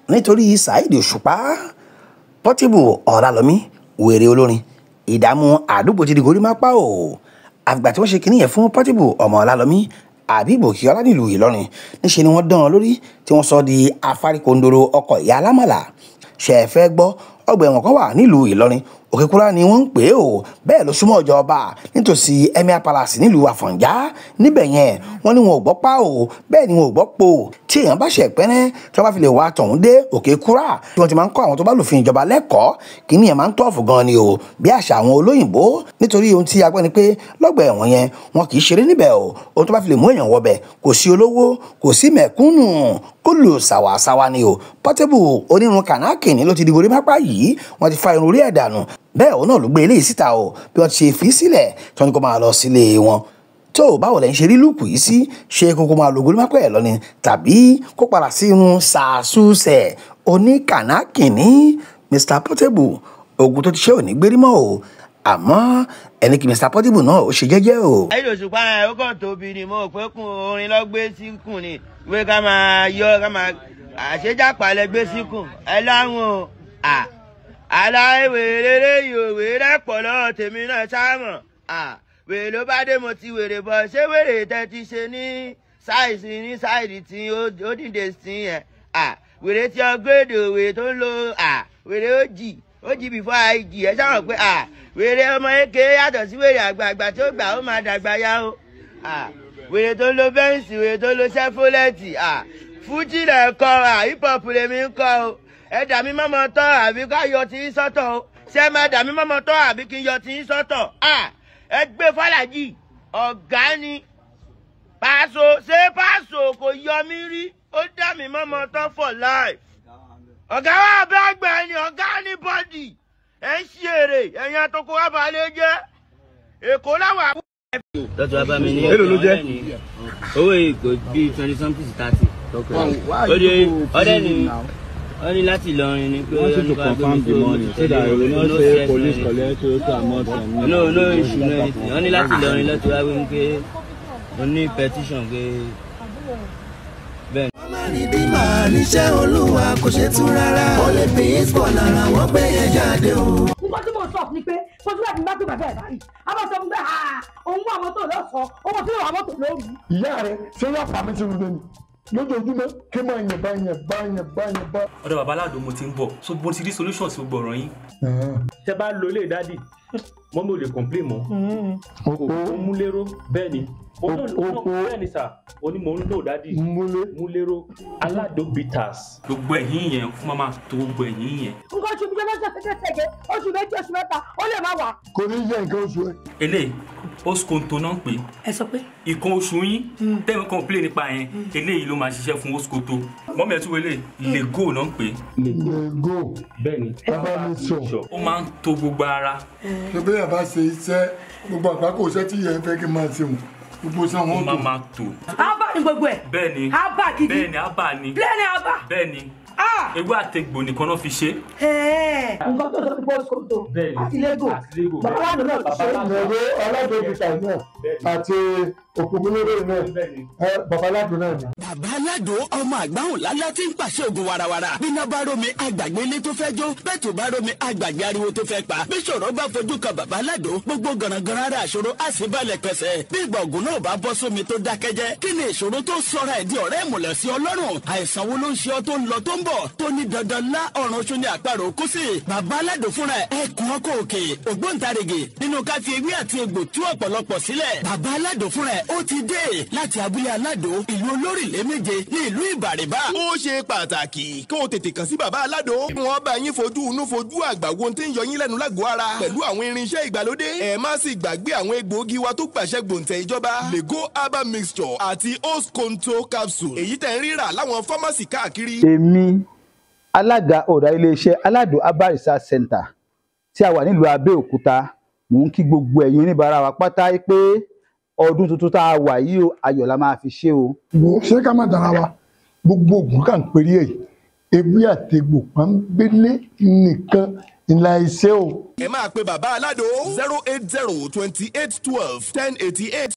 nítorí Saheed Òṣùpá Portable Ọlálọ́mí wèrè olórin ìdààmú àdúgbò ti di gorímápá o. àgbà tí wọ́n ṣe kinní yẹn fún Portable ọmọ Ọlálọ́mí Àbíbò Òkìkíọlá nílùú Ìlọrin níṣẹ́ ni wọ́n dán an lórí tí wọ́n sọ di afárikòndoro ọkọ̀ ìyá alámàlà. ṣe é fẹ́ gbọ́ ọgbà ẹ̀wọ̀n kan wà nílùú Ìlọrin Òkèkúrá ni wọ́n ń pè é o. bẹ́ẹ̀ ló súnmọ́ ọjọ́ ọba nítòsí Emir Palace nílùú Àfọ̀njá. níbẹ̀ yẹn wọ́n ní wọn ò gbọ́ pa o bẹ́ẹ̀ ni wọn ò gbọ́ po. tí èèyàn bá ṣe pẹ́rẹ́ tí wọ́n bá fi lè wá tọ̀hún dé Òkèkúrá tí wọ́n ti máa ń kọ́ àwọn tó bá lòfin ìjọba lẹ́kọ̀ọ́ kìíní yẹn máa ń tọ́ọ̀fù gan ni o bí àṣà àwọn olóyìnbó. nítorí ohun tí a gbọ́ ni pé lọ́gbà ẹ̀wọ̀n yẹn wọn kì í ṣeré níbẹ̀ o. ohun tó bá fi lè mú èèyàn wọbẹ̀ kò sí olówó kò sí mẹ̀kúnnù kó lò ṣàwàṣàwà ni o. Portable onírun kànáàkìní ló ti di gorímápá yìí wọ́n ti fa irun orí ẹ̀ dànù. bẹ́ẹ̀ òun náà ló gbé eléyìí síta o bí wọ́n ti ṣe fi sílẹ̀ tí wọ́n ní kó máa lọ sílé wọn. tó báwo lẹ́yìn ṣe rí lùkù yìí sí ṣe kókó máa lo gorímápá ẹ̀ lọ́ni tàbí kó padà sí irun ṣàṣùṣẹ̀ oníkànáàkìní. Mr Portable ogun tó ti ṣe ò ní gbérí mọ́ o àmọ́ ẹni kí Mr Portable náà ó ṣe jẹ́jẹ́ o. Saheed Òṣùpá ẹ̀ ó kàn tóbi ni mo pé kún orin lọ́gbé síkùn ni wé ká máa yọ ká máa àṣejápalẹ̀ gbé síkùn ẹ láwọn aláìwèrè yòówé rẹ́pọ̀ lọ́wọ́ tèmi náà sáàmọ̀ wèrè ló bá dé mo ti wèrè bọ̀ ṣé wèrè tẹ́ ti ṣe ní sáìdì tí ó dìde sí yẹn wèrè tí ọgọ́dọ̀ wèrè tó ń lo wèrè ó jì before IG ẹ sáwọn pé wèrè ọmọ eke yàtọ̀ sí wèrè àgbààgbà tí ó gbà ó máa dàgbà yá o wèrè tó ń lo bẹ́ǹsì wèrè tó ń lo sẹ́fólẹ́tì fújì lẹ̀ kọ́ hip hop lèmi ń kọ́ o ẹ dà mí mọ́mọ́ tọ́ àbí ká yọ tí ń sọ́tọ̀ o ṣé má dà mí mọ́mọ́ tọ́ àbí kí n yọ tí ń sọ́tọ̀ ẹ gbé fàlàjì ọ̀gá ni Paso ṣé Paso kò yọ mí rí ó dà mí mọ́mọ́ tọ́ for life ọ̀gá wa bá gbà ẹni ọ̀gá ní bọ́dì ẹ̀ ń ṣe èrè ẹ̀yìn àtọkọ wa balẹ̀ jẹ́ Èkó láwọn àbúrò. lọ́tọ̀ bá mi ní owó ìgò bíi 20 something 30 ọdẹ ni wọ́n ní láti Ìlọrin ni pé wọ́n ní ká gbé mi no issue no anything wọ́n ní láti Ìlọrin lọ́tọ̀ wá wí pé wọ́n ní petition pé bẹ́ẹ̀ ni. Ọlọ́rìndí máa níṣẹ́ Olúwa kò ṣe tú rárá. Ó lè fi ìsbọ̀ lára wọ́n gbé yẹn jáde o. Nǹkan tí mo sọ ni pé fọ́sílẹ̀ tí mo bá tó bàbá ẹ̀ báyìí a máa sọ fún pé òun wà mọ́tò lọ́sọ̀ọ́ owó tí wà mọ́tò lóru. ìyá rẹ ṣé yóò pa mí tí mo lé ní lójoojúmọ́ kí máa yẹn bá. ọ̀dọ̀ bàbá aládùn mo ti ń bọ̀ so mo ti rí solution sí gbogbo ọ̀rọ̀ yín. tẹ bá lo ilé dádì mọ́mí ò lè complain mọ́ ó mú lérò bẹ́ẹ̀ ni bẹ́ẹ̀ ni sà ó ní mò ń lò dádì mú lérò aládùn bitters. gbogbo ẹ̀yìn yẹn fún máa tó gbogbo ẹ̀yìn yẹn. nǹkan oṣù bí jẹ́mẹ́sẹ̀ ṣẹ́gẹ́ oṣù méjì oṣù mẹ́ta ó lè má wà. kò ní yẹ nǹkan oṣù ẹ. eléyìí oskonto náà ń pè. ẹ sọ pé. ìkan oṣù yín tẹ́wọ́n complain nípa yẹn eléyìí ló máa ṣiṣẹ́ fún oskonto mọ́mí ẹ̀ tún wọlé lego náà ń pè. lego bẹ́ẹ̀ ni bàbá mi sọ. ó máa ń tó gbogbo ara. ṣé bí yàrá ṣe iṣẹ́ gbogbo àgbákò iṣẹ́ tí yẹn fẹ́ kí n máa ṣe wọn gbogbo iṣẹ́ wọn tó. ó máa tó. ábà ni gbogbo ẹ̀. bẹ́ẹ̀ ni ábà gidi. bẹ́ẹ̀ ni ábà ni. bẹ́ẹ̀ ni ábà. bẹ́ẹ̀ ni ewé àtẹ̀gbò nìkan náà fi ṣe. nǹkan tó sọ ní pọ́sikòtò àti lego bàbá wa nínú ọ̀sẹ̀ ìrẹ̀wé ọlọ́dọ̀bìtà náà àti òkùnmílẹ́rẹ́ náà bàbá aládùn náà ni. Bàbá aládùn ọmọ àgbáhùn lálá tí ń pàṣẹ ògùn warawara. Bíná bá rómi àgbàgbé ilé tó fẹ́ jó bẹ́ẹ̀ tó bá rómi àgbàgbé ariwo tó fẹ́ pa. Bí ṣòro bá fojú kan bàbá aládùn gbogbo gànàgànà ara àṣòro á sì balẹ̀ pẹ̀sẹ̀. Bí ìgbà ògùn náà bá bọ́ sómi tó dákẹ́jẹ́ kí ni ìṣòro tó sọra ẹ̀ di ọ̀rẹ́ ìmùlẹ̀ sí ọlọ́run. Àìsàn wo ló ń ṣe ọ tó ń lọ tó ń bọ̀ tó ní dandan lá ọ̀run oṣù ní àparò kú sí. Bàbá aládùn fúnra ẹ̀ kún ọkọ̀ òkè ògbóǹtarìgì nínú káfí ewé àti egbò tú ọ̀pọ̀lọpọ̀ sílẹ̀. Bàbá aládùn fúnra ẹ̀ ó ti dé láti abúlé aládùn ìlú olórílẹ̀ méje ní ìlú ìbàrìbà. ó ṣe pàtàkì kí o tètè kàn sí bàbá aládùn. wọ́n bá yín fojú inú fojú àgbà wo tí ń yọ yín lẹ́nu lágọ̀ọ́ ara pẹ̀lú àwọn irinṣẹ́ ìgbàlódé. ẹ má sì gbàgbé àwọn egbòogi wa tó gbàṣẹ gbòǹtẹ̀ ìjọba lego herbal mixture àti oskonto capsule èyí tẹ̀ ń rírà láwọn fámásì káàkiri. èmi alága ọ̀dà iléeṣẹ́ aládùn herbal research center tí a wà nílùú Abẹ́òkúta mò ń kí gbogbo ẹ̀yin oníbàárà wa pátá pé ọdún tuntun tá a wà yìí o ayọ̀ la máa fi ṣe o. ṣé ká má dára wa gbogbo ògùn kà ń péré ẹ̀ ewé àtegbò pọ́nbélé nìkan ìlà iṣẹ́ o. ẹ máa pe bàbá aládùn 080 28 12 1088